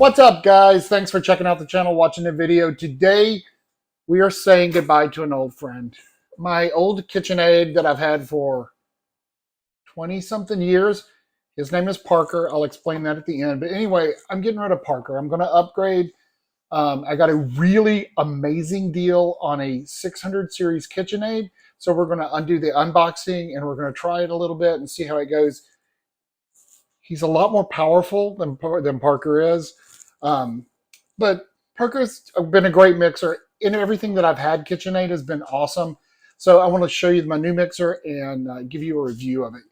What's up, guys? Thanks for checking out the channel, watching the video. Today, we are saying goodbye to an old friend. My old KitchenAid that I've had for 20-something years. His name is Parker. I'll explain that at the end. But anyway, I'm getting rid of Parker. I'm going to upgrade. I got a really amazing deal on a 600 series KitchenAid. So we're going to undo the unboxing and we're going to try it a little bit and see how it goes. He's a lot more powerful than Parker is. But Parker's been a great mixer. In everything that I've had, KitchenAid has been awesome. So I want to show you my new mixer and give you a review of it.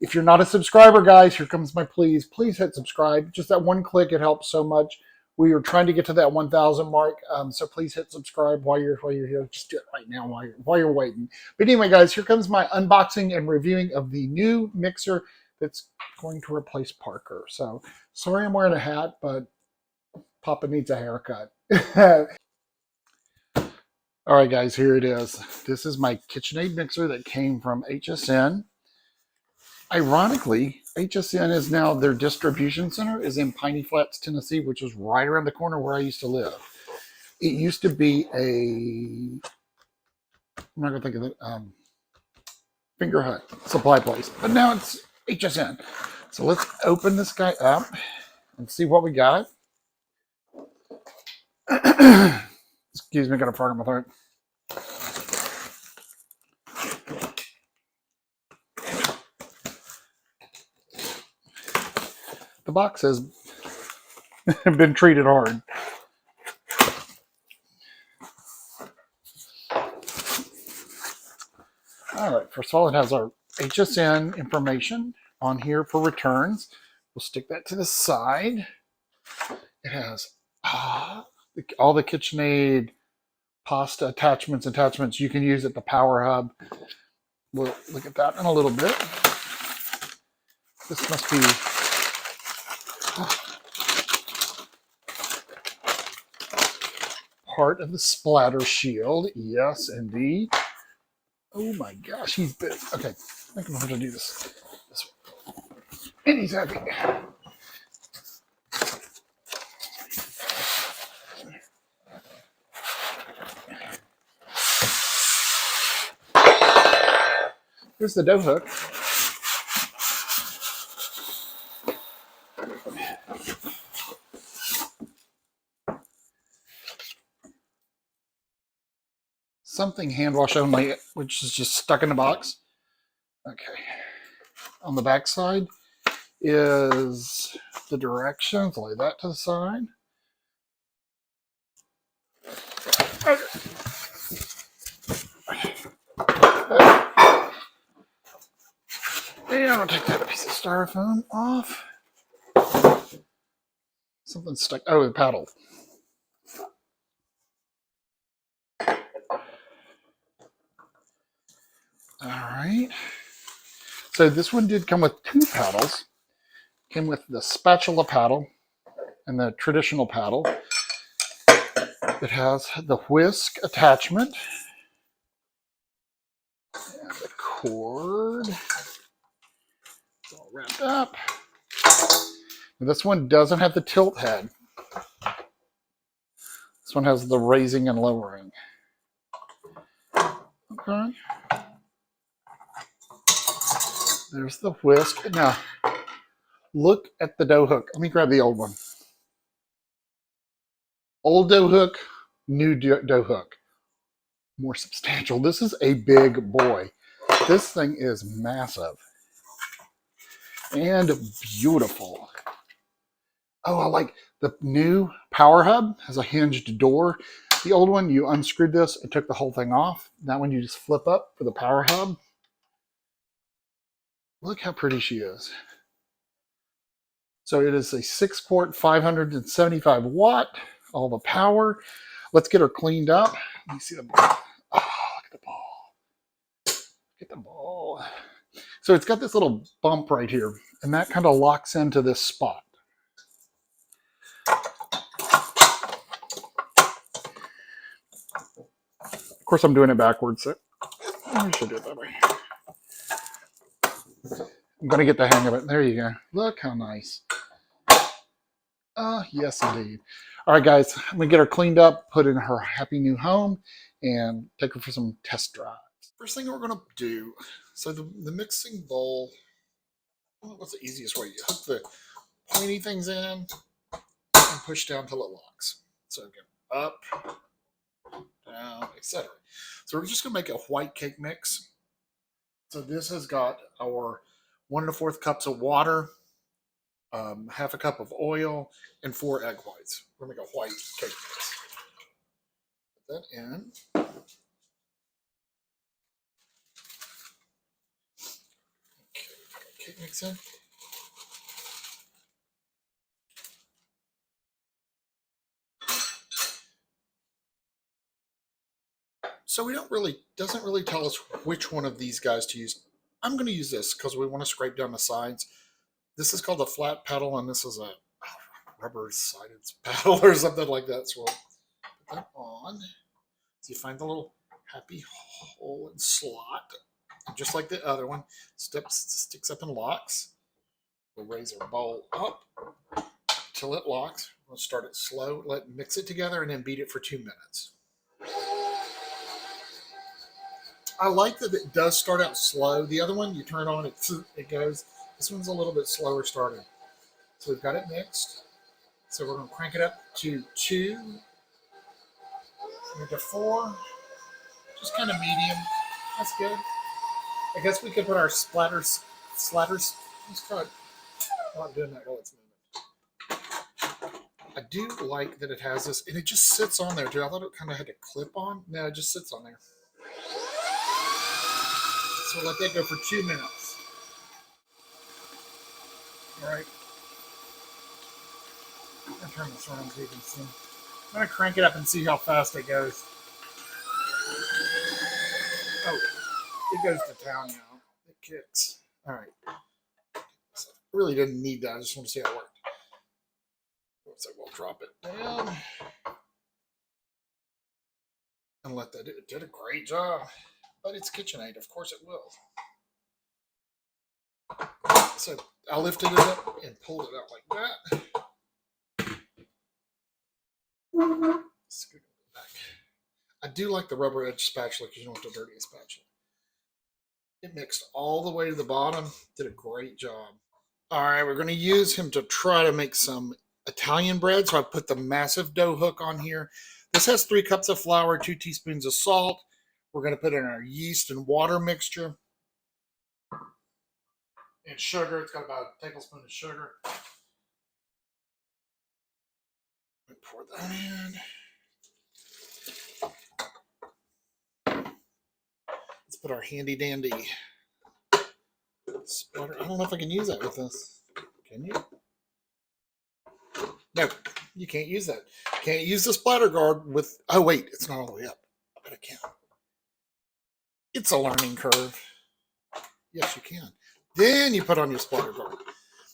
If you're not a subscriber, guys, here comes my please. Please hit subscribe. Just that one click, it helps so much. We are trying to get to that 1,000 mark. So please hit subscribe while you're here. Just do it right now while you're waiting. But anyway, guys, here comes my unboxing and reviewing of the new mixer that's going to replace Parker. So sorry I'm wearing a hat, but Papa needs a haircut. All right, guys, here it is. This is my KitchenAid mixer that came from HSN. Ironically, HSN is now, their distribution center is in Piney Flats, Tennessee, which is right around the corner where I used to live. It used to be I'm not going to think of it, Finger Hut supply place, but now it's HSN. So let's open this guy up and see what we got. Excuse me, I got a frog in my throat. The box has been treated hard. All right, first of all, it has our HSN information on here for returns. We'll stick that to the side. It has all the KitchenAid pasta attachments you can use at the Power Hub. We'll look at that in a little bit. This must be part of the splatter shield. Yes, indeed. Oh my gosh, he's big. Okay, I think I'm going to do this way. And he's heavy. Here's the dough hook. Something hand wash only, which is just stuck in the box. Okay. On the back side is the directions. Lay that to the side. And I'll take that piece of styrofoam off. Something stuck. Oh, the paddle. All right. So this one did come with two paddles. Came with the spatula paddle and the traditional paddle. It has the whisk attachment. And the cord. It's all wrapped up. And this one doesn't have the tilt head. This one has the raising and lowering. Okay. There's the whisk. Now, look at the dough hook. Let me grab the old one. Old dough hook, new dough hook. More substantial. This is a big boy. This thing is massive. And beautiful. Oh, I like the new Power Hub. Has a hinged door. The old one, you unscrewed this and took the whole thing off. That one you just flip up for the Power Hub. Look how pretty she is. So it is a 6-quart, 575 watt, all the power. Let's get her cleaned up. Let me see the ball. Oh, look at the ball. Look at the ball. So it's got this little bump right here, and that kind of locks into this spot. Of course, I'm doing it backwards, so I should do it that way. I'm going to get the hang of it. There you go. Look how nice. Yes, indeed. All right, guys, I'm gonna get her cleaned up, put in her happy new home, and take her for some test drives. First thing we're gonna do, so the mixing bowl, well, what's the easiest way? You hook the pointy things in and push down till it locks. So again, up, down, etc. So we're just gonna make a white cake mix. So this has got our 1 1/4 cups of water, half a cup of oil, and 4 egg whites. We're gonna make a white cake mix. Put that in. Okay, put our cake mix in. So we doesn't really tell us which one of these guys to use. I'm going to use this because we want to scrape down the sides. This is called a flat pedal, and this is a rubber-sided paddle or something like that. So we'll put that on. So you find the little happy hole and slot. And just like the other one, sticks up and locks. We'll raise our bowl up till it locks. We'll start it slow, mix it together, and then beat it for 2 minutes. I like that it does start out slow. The other one, you turn it on, it goes. This one's a little bit slower starting. So we've got it mixed. So we're going to crank it up to 2, to 4, just kind of medium. That's good. I guess we could put our slatters. Let's try it. I'm not doing that while it's moving. I do like that it has this, and it just sits on there, too. I thought it kind of had to clip on. No, it just sits on there. So we'll let that go for 2 minutes. All right. I'm going to turn this around so you can see. I'm going to crank it up and see how fast it goes. Oh, it goes to town now. It kicks. All right. So I really didn't need that. I just want to see how it worked. So we'll drop it down. And let that do it. It did a great job. But it's KitchenAid. Of course it will. So I lifted it up and pulled it out like that. Scoot it back. I do like the rubber edge spatula because you don't have to dirty a spatula. It mixed all the way to the bottom. Did a great job. All right, we're going to use him to try to make some Italian bread. So I put the massive dough hook on here. This has 3 cups of flour, 2 teaspoons of salt. We're going to put in our yeast and water mixture. And sugar. It's got about a tablespoon of sugar. Pour that in. Let's put our handy dandy splatter. I don't know if I can use that with this. Can you? No, you can't use that. Can't use the splatter guard with. Oh wait, it's not all the way up. I bet I can. It's a learning curve. Yes, you can. Then you put on your splatter guard.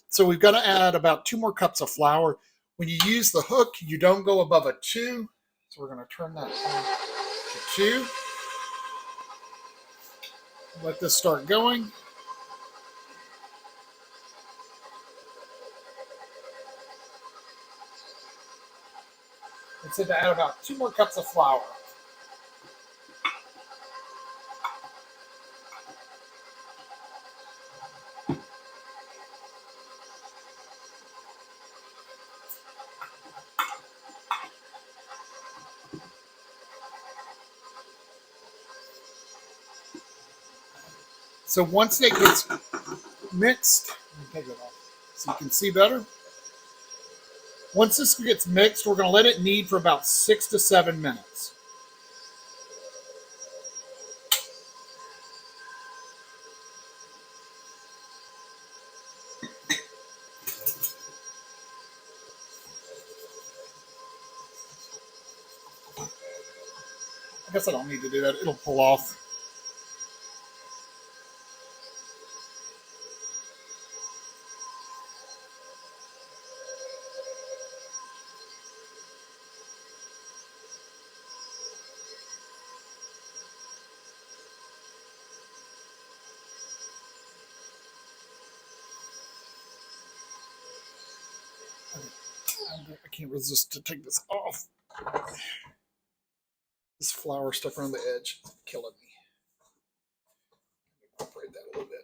So we've got to add about 2 more cups of flour. When you use the hook, you don't go above a 2. So we're going to turn that to 2. Let this start going. It's to add about 2 more cups of flour. So once it gets mixed, take it off so you can see better. Once this gets mixed, we're going to let it knead for about 6 to 7 minutes. I guess I don't need to do that. It'll pull off. can't resist to take this off. This flour stuck around the edge is killing me. Incorporate that a little bit.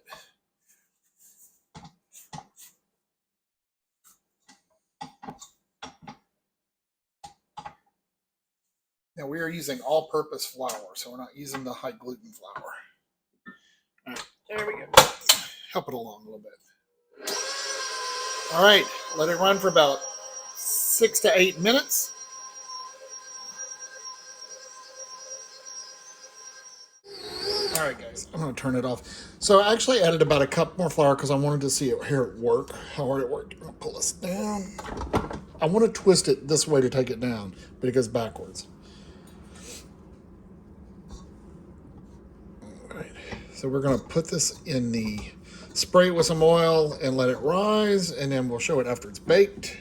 Now we are using all-purpose flour, so we're not using the high gluten flour. All right, there we go. Help it along a little bit. All right, let it run for about 6 to 8 minutes. All right, guys, I'm going to turn it off. So I actually added about a cup more flour because I wanted to see it here at work, how hard it worked. I'm going to pull this down. I want to twist it this way to take it down, but it goes backwards. All right, so we're going to put this in the, spray it with some oil and let it rise, and then we'll show it after it's baked.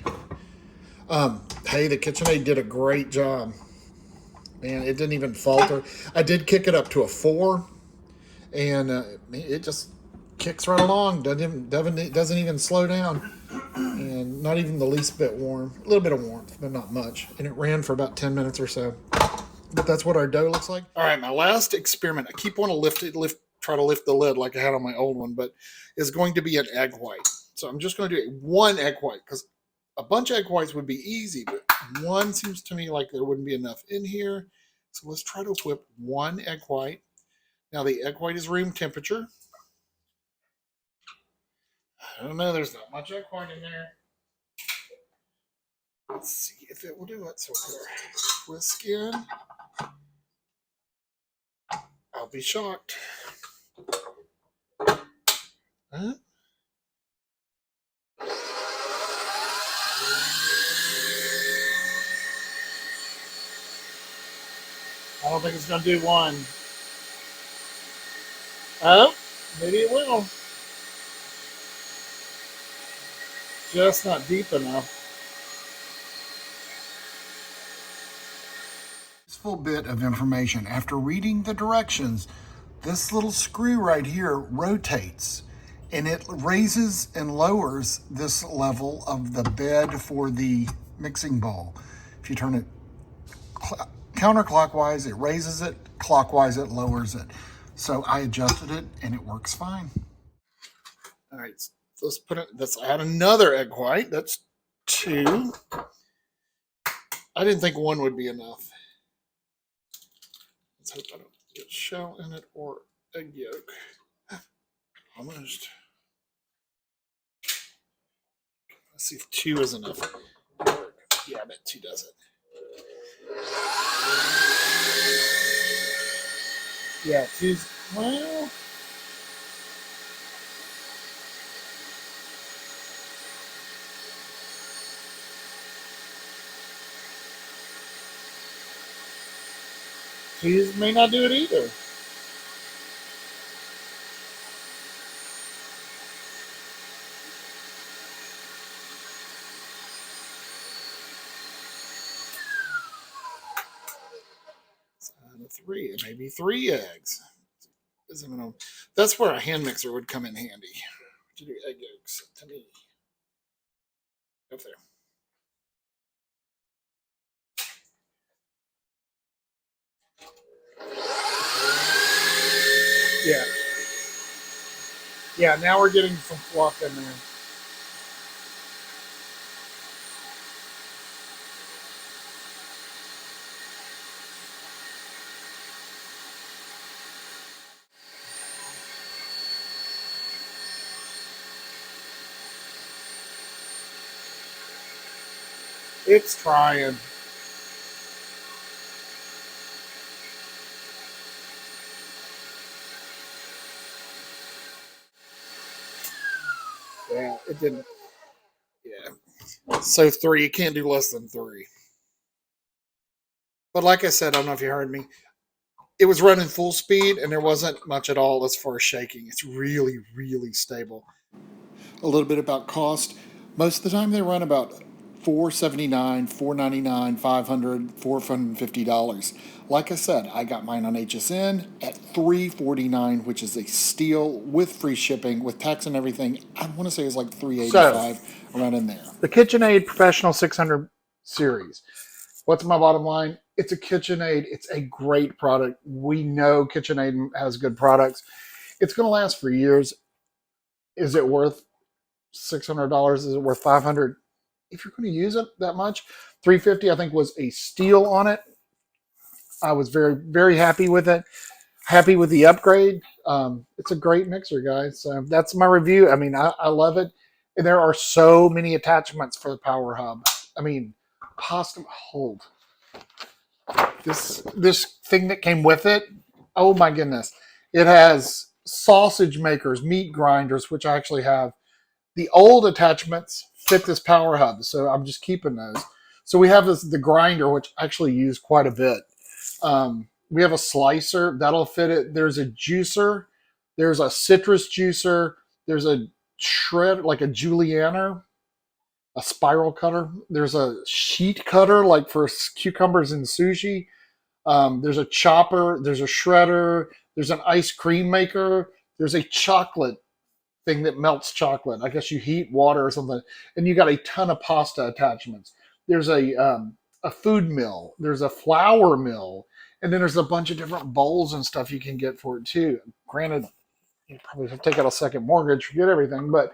Hey, the KitchenAid did a great job. Man, it didn't even falter. I did kick it up to a 4, and it just kicks right along. Doesn't even slow down, and not even the least bit warm. A little bit of warmth, but not much. And it ran for about 10 minutes or so. But that's what our dough looks like. All right, my last experiment. I keep wanting to try to lift the lid like I had on my old one, but is going to be an egg white. So I'm just going to do one egg white because a bunch of egg whites would be easy, but one seems to me like there wouldn't be enough in here. So let's try to whip one egg white. Now the egg white is room temperature. I don't know, there's not much egg white in there. Let's see if it will do it. So we'll put our whisk in. I'll be shocked. Huh? I don't think it's going to do one. Oh, maybe it will. Just not deep enough. Useful bit of information. After reading the directions, this little screw right here rotates, and it raises and lowers this level of the bed for the mixing bowl. If you turn it counterclockwise, it raises it. Clockwise, it lowers it. So I adjusted it, and it works fine. All right, so let's add another egg white. That's 2. I didn't think 1 would be enough. Let's hope I don't get shell in it or egg yolk. Almost. Let's see if 2 is enough. Yeah, I bet 2 does it. Yeah, 2's, well. Cheese may not do it either. So 3, maybe 3 eggs. That's where a hand mixer would come in handy to do egg yolks to me. Up there. Yeah. Yeah, now we're getting some fluff in there. It's trying. Yeah, it didn't. Yeah. So 3, you can't do less than 3. But like I said, I don't know if you heard me. It was running full speed, and there wasn't much at all as far as shaking. It's really, really stable. A little bit about cost. Most of the time, they run about $479, $499, $500, $450. Like I said, I got mine on HSN at $349, which is a steal with free shipping, with tax and everything. I want to say it's like $385, around in there. The KitchenAid Professional 600 series. What's my bottom line? It's a KitchenAid. It's a great product. We know KitchenAid has good products. It's going to last for years. Is it worth $600? Is it worth $500? If you're going to use it that much, $350 I think was a steal on it. I was very, very happy with it. Happy with the upgrade. It's a great mixer, guys. That's my review. I mean, I love it. And there are so many attachments for the Power Hub. I mean, pasta hold. This thing that came with it, oh my goodness. It has sausage makers, meat grinders, which I actually have. The old attachments fit this Power Hub, so I'm just keeping those. So we have the grinder, which I actually use quite a bit. We have a slicer that'll fit it. There's a juicer. There's a citrus juicer. There's a shred, like a julienner, a spiral cutter. There's a sheet cutter, like for cucumbers and sushi. There's a chopper. There's a shredder. There's an ice cream maker. There's a chocolate thing that melts chocolate. I guess you heat water or something, and you got a ton of pasta attachments. There's a food mill. There's a flour mill, and then there's a bunch of different bowls and stuff you can get for it too. Granted, you probably have to take out a second mortgage to get everything, but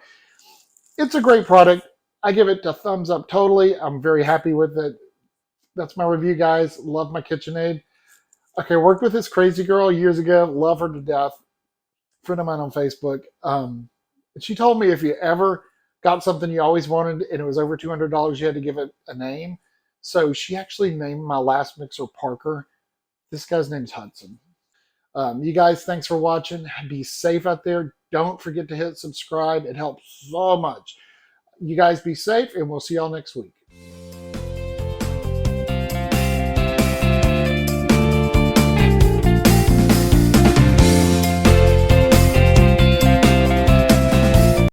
it's a great product. I give it a thumbs up totally. I'm very happy with it. That's my review, guys. Love my KitchenAid. Okay, worked with this crazy girl years ago. Love her to death. Friend of mine on Facebook. And she told me if you ever got something you always wanted and it was over $200, you had to give it a name. So she actually named my last mixer Parker. This guy's name's Hudson. You guys, thanks for watching. Be safe out there. Don't forget to hit subscribe. It helps so much. You guys be safe, and we'll see y'all next week.